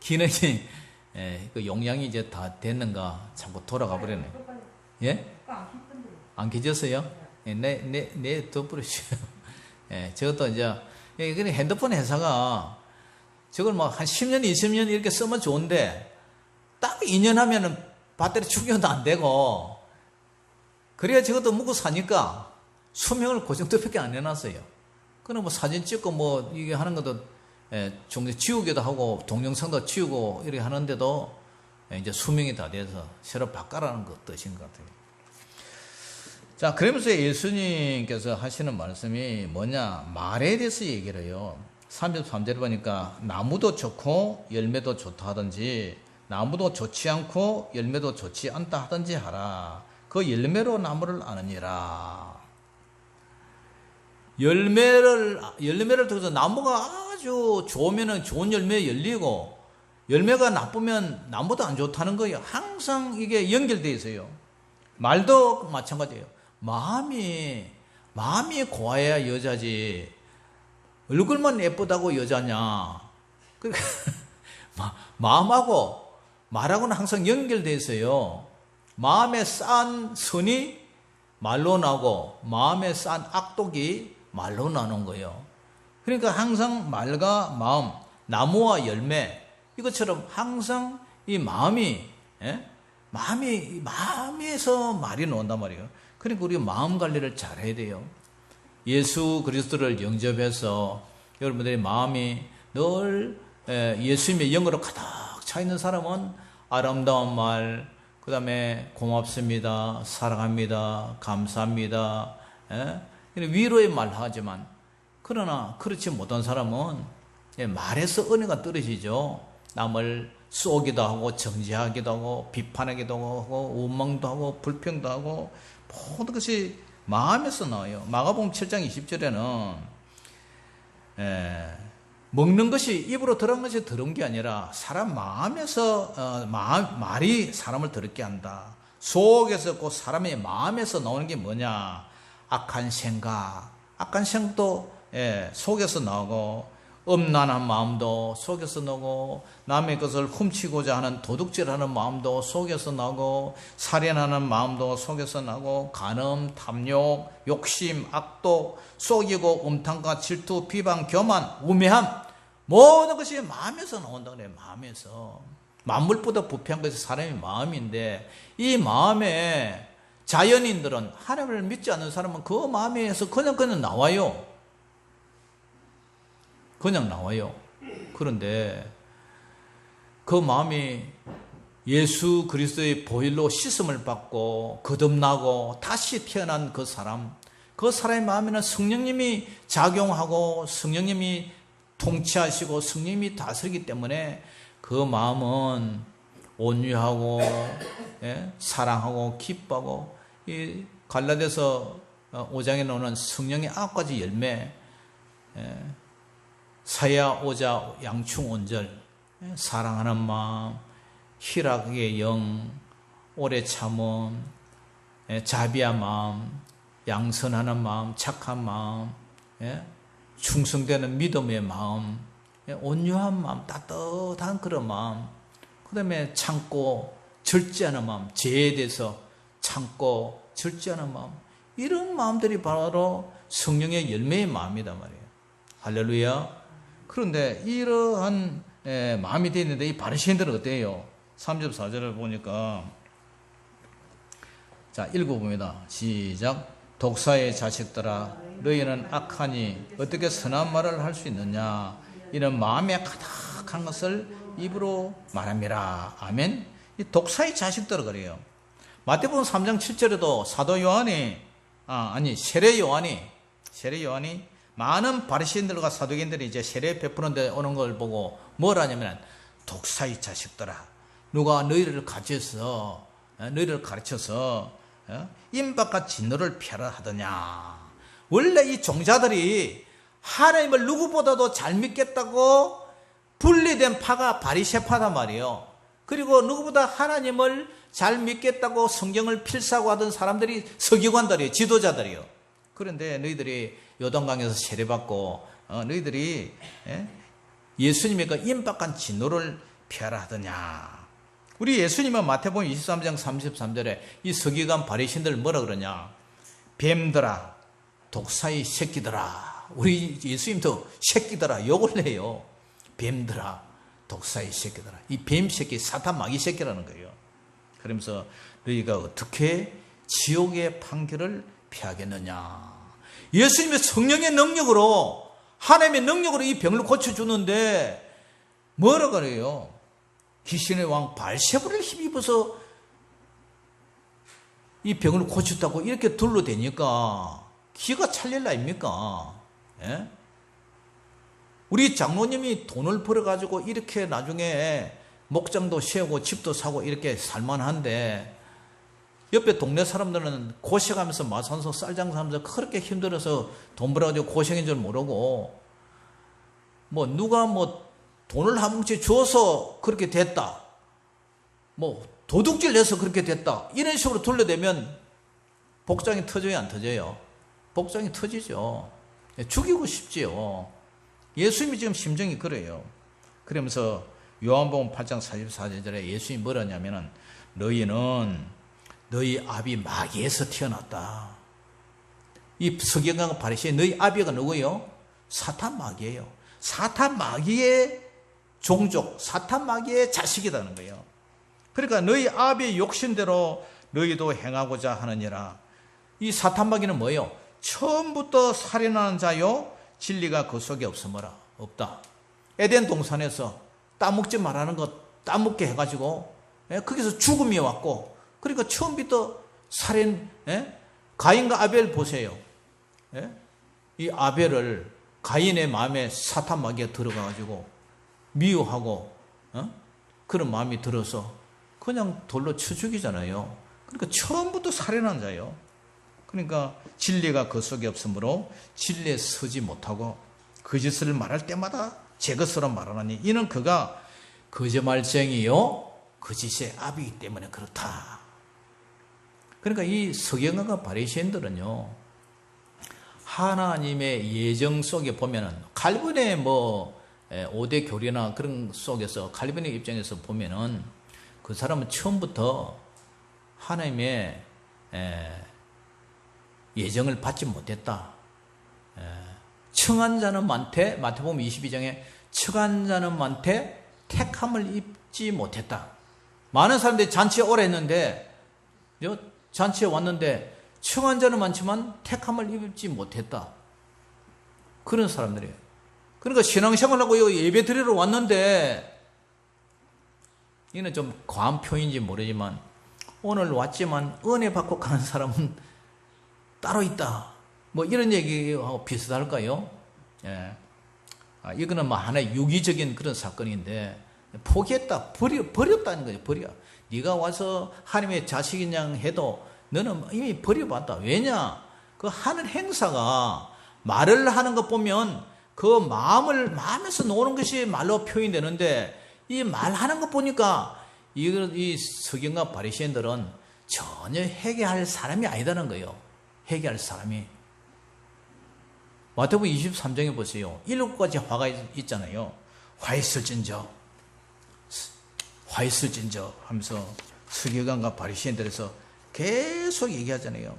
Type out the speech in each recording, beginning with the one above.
기능이 그 용량이 이제 다 됐는가 자꾸 돌아가 버리네. 예? 안 켜졌어요? 내 덮으시죠. 저것도 이제 핸드폰 회사가 저걸 뭐 한 10년, 20년 이렇게 쓰면 좋은데 딱 2년 하면은 배터리 충전도 안 되고 그래야 저것도 묵고 사니까 수명을 그 정도밖에 안 해놨어요. 그럼 뭐 사진 찍고 뭐 이게 하는 것도 종종 지우기도 하고 동영상도 지우고 이렇게 하는데도 이제 수명이 다 돼서 새로 바꿔라는 것 뜻인 것 같아요. 자, 그러면서 예수님께서 하시는 말씀이 뭐냐? 말에 대해서 얘기를 해요. 33절에 보니까 나무도 좋고 열매도 좋다 하든지 나무도 좋지 않고 열매도 좋지 않다 하든지 하라. 그 열매로 나무를 아느니라. 열매를 통해서 나무가 아주 좋으면 좋은 열매 열리고 열매가 나쁘면 나무도 안 좋다는 거예요. 항상 이게 연결되어 있어요. 말도 마찬가지예요. 마음이 고와야 여자지 얼굴만 예쁘다고 여자냐. 그러니까 마음하고 말하고는 항상 연결되어 있어요. 마음에 싼 선이 말로 나고 마음에 싼 악독이 말로 나는 거예요. 그러니까 항상 말과 마음, 나무와 열매 이것처럼 항상 이 마음에서 말이 나온단 말이에요. 그러니까 우리가 마음 관리를 잘 해야 돼요. 예수 그리스도를 영접해서 여러분들의 마음이 늘 예수님의 영으로 가득 차 있는 사람은 아름다운 말, 그 다음에 고맙습니다, 사랑합니다, 감사합니다, 위로의 말 하지만 그러나 그렇지 못한 사람은 말에서 은혜가 떨어지죠. 남을 쏘기도 하고 정죄하기도 하고 비판하기도 하고 원망도 하고 불평도 하고 모든 것이 마음에서 나와요. 마가복음 7장 20절에는 먹는 것이 입으로 들어간 것이 들어온 게 아니라 사람 마음에서 말이 사람을 더럽게 한다. 속에서 그 사람의 마음에서 나오는 게 뭐냐? 악한 생각도 속에서 나오고 음란한 마음도 속에서 나오고 남의 것을 훔치고자 하는 도둑질하는 마음도 속에서 나오고 살인하는 마음도 속에서 나오고 간음, 탐욕, 욕심, 악독, 속이고 음탕과 질투, 비방, 교만, 우매함 모든 것이 마음에서 나온다 그래요. 마음에서. 만물보다 부패한 것이 사람의 마음인데 이 마음에 자연인들은 하나님을 믿지 않는 사람은 그 마음에서 그냥 나와요. 그냥 나와요. 그런데 그 마음이 예수 그리스도의 보혈로 씻음을 받고 거듭나고 다시 태어난 그 사람의 마음에는 성령님이 작용하고 성령님이 통치하시고 성령님이 다스리기 때문에 그 마음은 온유하고 사랑하고 기뻐하고 이 갈라디아서 5장에 나오는 성령의 9가지 열매 사야, 오자, 양충, 온절, 사랑하는 마음, 희락의 영, 오래 참음, 자비한 마음, 양선하는 마음, 착한 마음, 충성되는 믿음의 마음, 온유한 마음, 따뜻한 그런 마음, 그 다음에 참고 절제하는 마음, 죄에 대해서 참고 절제하는 마음, 이런 마음들이 바로 성령의 열매의 마음이단 말이에요. 할렐루야. 그런데 이러한 마음이 되어 있는데 이 바리새인들은 어때요? 3절 4절을 보니까 자 읽어봅니다. 시작. 독사의 자식들아 너희는 악하니 어떻게 선한 말을 할 수 있느냐? 이는 마음에 가득한 것을 입으로 말함이라. 아멘. 이 독사의 자식들을 그래요. 마태복음 3장 7절에도 사도 요한이 세례 요한이 많은 바리새인들과 사두개인들이 이제 세례 베푸는 데 오는 걸 보고 뭘 하냐면 독사의 자식들아 누가 너희를 가르쳐서 임박과 진노를 펴라 하더냐. 원래 이 종자들이 하나님을 누구보다도 잘 믿겠다고 분리된 파가 바리새파단 말이에요. 그리고 누구보다 하나님을 잘 믿겠다고 성경을 필사하고 하던 사람들이 서기관들이에요. 지도자들이에요. 그런데 너희들이 요단강에서 세례받고 너희들이 예수님의 그 임박한 진노를 피하라 하더냐. 우리 예수님은 마태복음 23장 33절에 이 서기관 바리새인들 뭐라 그러냐. 뱀들아, 독사의 새끼들아. 우리 예수님도 새끼들아 욕을 해요. 뱀들아, 독사의 새끼들아. 이 뱀 새끼, 사탄 마귀 새끼라는 거예요. 그러면서 너희가 어떻게 지옥의 판결을 피하겠느냐. 예수님의 성령의 능력으로, 하나님의 능력으로 이 병을 고쳐주는데 뭐라 그래요? 귀신의 왕 발세부를 힘입어서 이 병을 고쳤다고 이렇게 둘러대니까 기가 찰릴 나입니까? 예? 우리 장로님이 돈을 벌어가지고 이렇게 나중에 목장도 세우고 집도 사고 이렇게 살만한데 옆에 동네 사람들은 고생하면서 마산소 쌀장사하면서 그렇게 힘들어서 돈 벌어가지고 고생인 줄 모르고 뭐 누가 뭐 돈을 한 뭉치 줘서 그렇게 됐다. 뭐 도둑질 내서 그렇게 됐다. 이런 식으로 둘러대면 복장이 터져요, 안 터져요? 복장이 터지죠. 죽이고 싶지요. 예수님이 지금 심정이 그래요. 그러면서 요한복음 8장 44절에 예수님이 뭐라냐면은 너희는 너희 아비 마귀에서 태어났다. 이 서기관과 바리새인 너희 아비가 누구예요? 사탄 마귀예요. 사탄 마귀의 종족, 사탄 마귀의 자식이라는 거예요. 그러니까 너희 아비의 욕심대로 너희도 행하고자 하느니라. 이 사탄 마귀는 뭐예요? 처음부터 살인하는 자요, 진리가 그 속에 없으므라. 없다. 에덴 동산에서 따먹지 말라는 것 따먹게 해가지고 거기서 죽음이 왔고, 그러니까 처음부터 살인, 가인과 아벨 보세요. 이 아벨을 가인의 마음에 사탄 마귀가 들어가가지고 미워하고 그런 마음이 들어서 그냥 돌로 쳐 죽이잖아요. 그러니까 처음부터 살인한 자예요. 그러니까 진리가 그 속에 없으므로 진리에 서지 못하고 거짓을 말할 때마다 제 것으로 말하나니 이는 그가 거짓말쟁이요 거짓의 아비이기 때문에 그렇다. 그러니까 이 서기관과 바리새인들은요, 하나님의 예정 속에 보면은 칼빈의 뭐 5대 교리나 그런 속에서 칼빈의 입장에서 보면은 그 사람은 처음부터 하나님의 예정을 받지 못했다. 청한 자는 많되, 마태복음 22장에 청한 자는 많되 택함을 입지 못했다. 많은 사람들이 잔치에 오래 했는데, 잔치에 왔는데 청한 자는 많지만 택함을 입지 못했다. 그런 사람들이에요. 그러니까 신앙생활하고 예배 드리러 왔는데, 이는 좀 과한 표현인지 모르지만 오늘 왔지만 은혜 받고 가는 사람은 따로 있다. 뭐 이런 얘기하고 비슷할까요? 예. 이거는 뭐 하나의 유기적인 그런 사건인데, 포기했다, 버렸다는 거죠. 버려. 네가 와서 하나님의 자식인 양 해도 너는 이미 버려봤다. 왜냐? 그 하는 행사가 말을 하는 것 보면 그 마음에서 노는 것이 말로 표현되는데, 이 말하는 거 보니까 이 서기관과 바리새인들은 전혀 회개할 사람이 아니다는 거예요. 회개할 사람이. 마태복음 23장에 보세요. 7가지 화가 있잖아요. 화 있을진저 하면서 서기관과 바리새인들에서 계속 얘기하잖아요.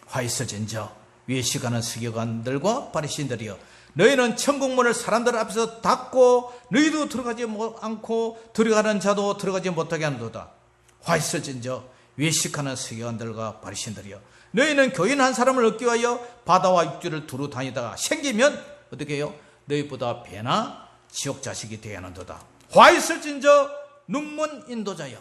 화 있을진저 외식하는 서기관들과 바리새인들이여, 너희는 천국문을 사람들 앞에서 닫고 너희도 들어가지 않고 들어가는 자도 들어가지 못하게 하는도다. 화 있을진저 외식하는 서기관들과 바리새인들이여, 너희는 교인 한 사람을 얻기 위하여 바다와 육지를 두루 다니다가 생기면 어떻게 해요? 너희보다 배나 지옥 자식이 되어야 하는도다. 화 있을진저 눈먼 인도자여,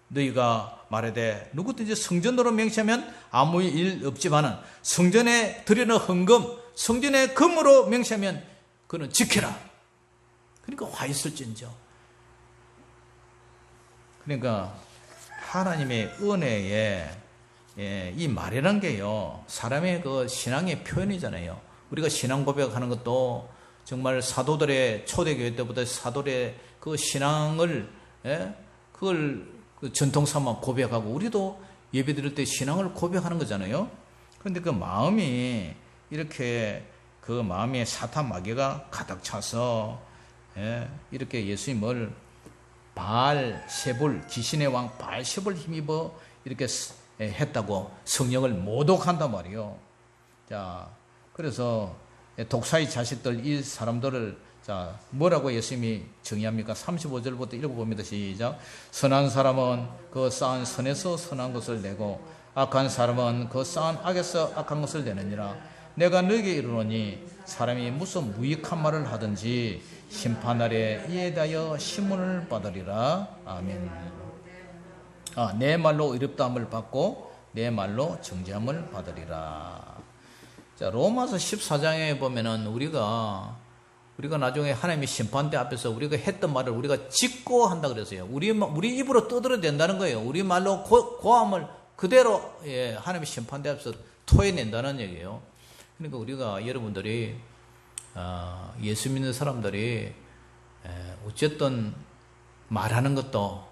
너희가 말하되 누구든지 성전으로 명시하면 아무 일 없지만은 성전에 드리는 헌금, 성전의 금으로 명시하면 그는 지켜라. 그러니까 화 있을진저. 그러니까 하나님의 은혜에 이 말이란 게요, 사람의 그 신앙의 표현이잖아요. 우리가 신앙 고백하는 것도 정말 사도들의 초대교회 때부터 사도들의 그 신앙을 그걸 그 전통 삼아 고백하고, 우리도 예배 드릴 때 신앙을 고백하는 거잖아요. 그런데 그 마음이 이렇게 그 마음에 사탄 마귀가 가득 차서 이렇게 예수님을 바알세불, 귀신의 왕 바알세불 힘입어 이렇게 했다고 성령을 모독한단 말이요. 자, 그래서 독사의 자식들, 이 사람들을 자, 뭐라고 예수님이 정의합니까? 35절부터 읽어봅니다. 시작. 선한 사람은 그 쌓은 선에서 선한 것을 내고 악한 사람은 그 쌓은 악에서 악한 것을 내느니라. 내가 너에게 이르노니 사람이 무슨 무익한 말을 하든지 심판날에 이에 대하여 심문을 받으리라. 아멘. 내 말로 의롭다함을 받고 내 말로 정죄함을 받으리라. 자, 로마서 14장에 보면은 우리가 나중에 하나님의 심판대 앞에서 우리가 했던 말을 우리가 짓고 한다 그랬어요. 우리 입으로 떠들어야 된다는 거예요. 우리 말로 고함을 그대로 하나님의 심판대 앞에서 토해낸다는 얘기예요. 그러니까 우리가 여러분들이 예수 믿는 사람들이 어쨌든 말하는 것도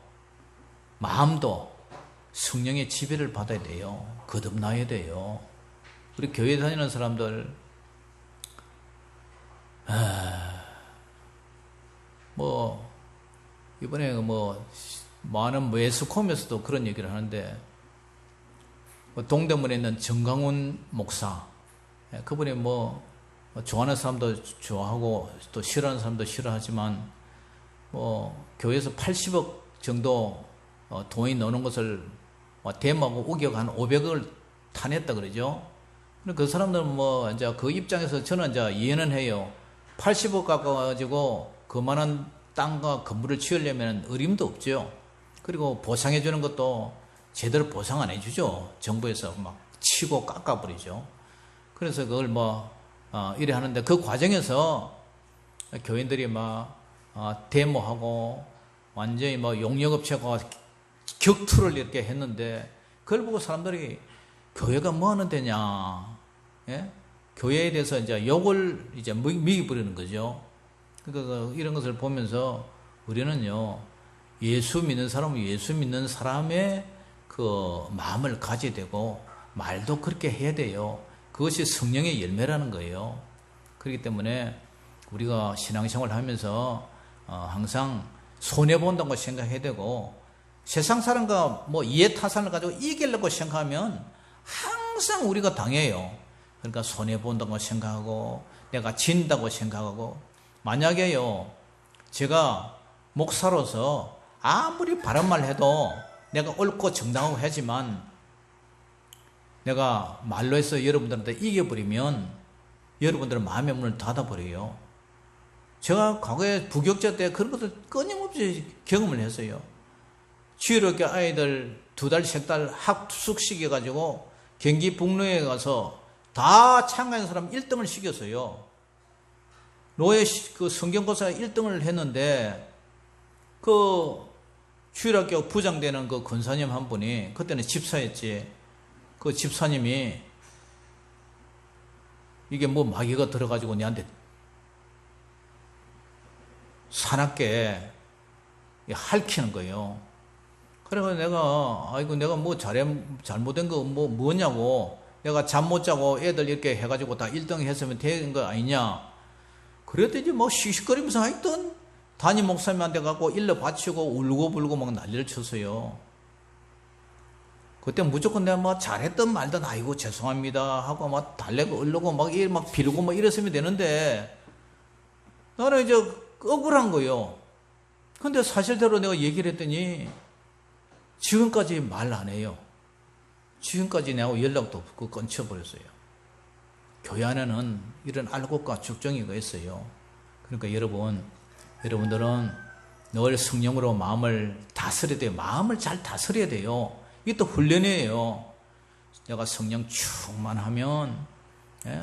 마음도 성령의 지배를 받아야 돼요. 거듭나야 돼요. 우리 교회 다니는 사람들 뭐 이번에 뭐 많은 매스컴에서도 그런 얘기를 하는데 동대문에 있는 정강훈 목사, 그분이 뭐 좋아하는 사람도 좋아하고 또 싫어하는 사람도 싫어하지만 뭐 교회에서 80억 정도 돈이 나오는 것을 대마고 우겨 한 500억을 타냈다 그러죠. 그 사람들은 뭐 이제 그 입장에서 저는 이제 이해는 해요. 80억 가까워가지고 그만한 땅과 건물을 지으려면 어림도 없죠. 그리고 보상해 주는 것도 제대로 보상 안 해주죠. 정부에서 막 치고 깎아버리죠. 그래서 그걸 이래 하는데 그 과정에서 교인들이 데모하고 완전히 용역업체가 격투를 이렇게 했는데 그걸 보고 사람들이 교회가 뭐 하는 데냐, 예? 교회에 대해서 이제 욕을 이제 미기부리는 거죠. 그러니까 이런 것을 보면서 우리는요, 예수 믿는 사람은 예수 믿는 사람의 그 마음을 가져야 되고 말도 그렇게 해야 돼요. 그것이 성령의 열매라는 거예요. 그렇기 때문에 우리가 신앙생활을 하면서 항상 손해본다고 생각해야 되고 세상 사람과 이해타산을 가지고 이기려고 생각하면 항상 우리가 당해요. 그러니까 손해본다고 생각하고 내가 진다고 생각하고 만약에요 제가 목사로서 아무리 바른 말 해도 내가 옳고 정당하고 하지만 내가 말로 해서 여러분들한테 이겨버리면 여러분들은 마음의 문을 닫아버려요. 제가 과거에 부격자 때 그런 것을 끊임없이 경험을 했어요. 지혜롭게 아이들 2달, 3달 학숙시켜가지고 경기 북로에 가서 다 참가한 사람 1등을 시켰어요. 노예 그 성경고사 1등을 했는데 그 주일학교 부장되는 그 권사님 한 분이 그때는 집사였지. 그 집사님이 이게 마귀가 들어가지고 내한테 사납게 핥히는 거예요. 그래서 내가 잘못된 거 뭐냐고, 내가 잠 못 자고 애들 이렇게 해가지고 다 1등 했으면 되는 거 아니냐. 그랬더니 시시거리면서 하여튼 담임 목사님한테 가고 일러 바치고 울고 불고 막 난리를 쳤어요. 그때 무조건 내가 잘했든 말든 아이고 죄송합니다 하고 달래고 얼르고 막 빌고 이랬으면 되는데 나는 이제 억울한 거예요. 근데 사실대로 내가 얘기를 했더니 지금까지 말 안 해요. 지금까지 내하고 연락도 없고 끊쳐버렸어요. 교회 안에는 이런 알곡과 죽정이가 있어요. 그러니까 여러분들은 늘 성령으로 마음을 다스려야 돼요. 마음을 잘 다스려야 돼요. 이게 또 훈련이에요. 내가 성령 충만하면,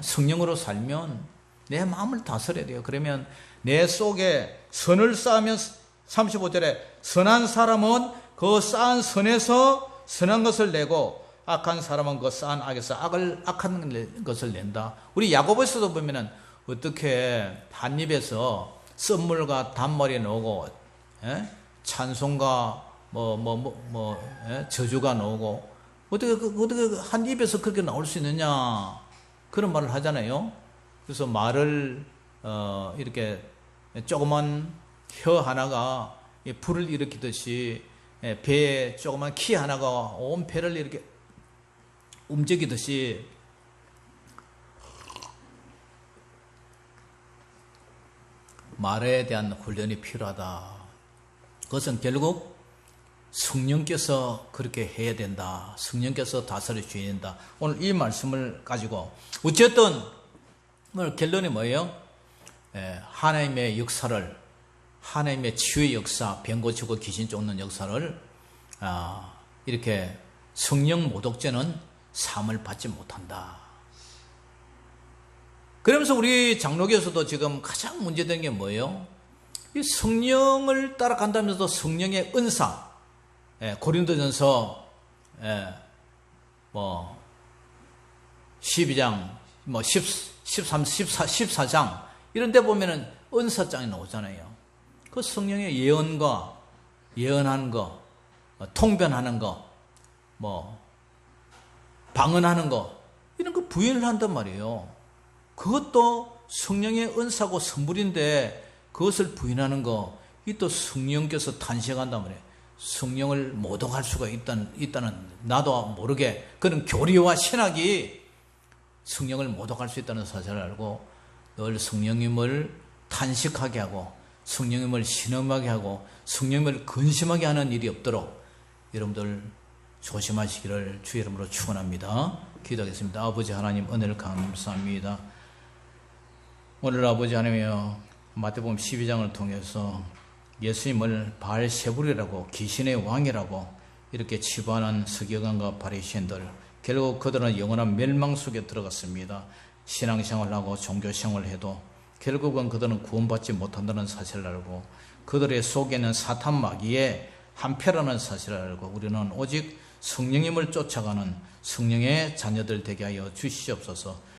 성령으로 살면 내 마음을 다스려야 돼요. 그러면 내 속에 선을 쌓으면 35절에 선한 사람은 그 쌓은 선에서 선한 것을 내고 악한 사람은 그 쌓은 악에서 악한 것을 낸다. 우리 야고보서도 보면은 어떻게 한 입에서 썸물과 단말이 나오고 찬송과 저주가 나오고 어떻게 한 입에서 그렇게 나올 수 있느냐 그런 말을 하잖아요. 그래서 말을 이렇게 조그만 혀 하나가 불을 일으키듯이 배에 조그만 키 하나가 온 배를 이렇게 움직이듯이 말에 대한 훈련이 필요하다. 그것은 결국 성령께서 그렇게 해야 된다. 성령께서 다스려 주셔야 된다. 오늘 이 말씀을 가지고 어쨌든 오늘 결론이 뭐예요? 하나님의 역사를, 하나님의 치유의 역사, 병 고치고 귀신 쫓는 역사를 이렇게 성령 모독죄는 사함을 받지 못한다. 그러면서 우리 장로교에서도 지금 가장 문제되는 게 뭐예요? 이 성령을 따라간다면서도 성령의 은사, 고린도전서 12장, 13, 14장 이런 데 보면은 은사장이 나오잖아요. 그 성령의 예언과 예언하는 거, 통변하는 거, 방언하는 거 이런 거 부인을 한단 말이에요. 그것도 성령의 은사고 선물인데 그것을 부인하는 거, 이 또 성령께서 탄생한단 말이에요. 성령을 모독할 수가 있다는 나도 모르게 그런 교리와 신학이 성령을 모독할 수 있다는 사실을 알고 늘 성령님을 탄식하게 하고 성령님을 신음하게 하고 성령님을 근심하게 하는 일이 없도록 여러분들 조심하시기를 주의 이름으로 축원합니다. 기도하겠습니다. 아버지 하나님 은혜를 감사합니다. 오늘 아버지 하나님이여 마태복음 12장을 통해서 예수님을 바알세불이라고 귀신의 왕이라고 이렇게 치부하는 서기관과 바리새인들, 결국 그들은 영원한 멸망 속에 들어갔습니다. 신앙생활하고 종교생활을 해도 결국은 그들은 구원받지 못한다는 사실을 알고 그들의 속에는 사탄 마귀의 한패라는 사실을 알고 우리는 오직 성령님을 쫓아가는 성령의 자녀들 되게 하여 주시옵소서.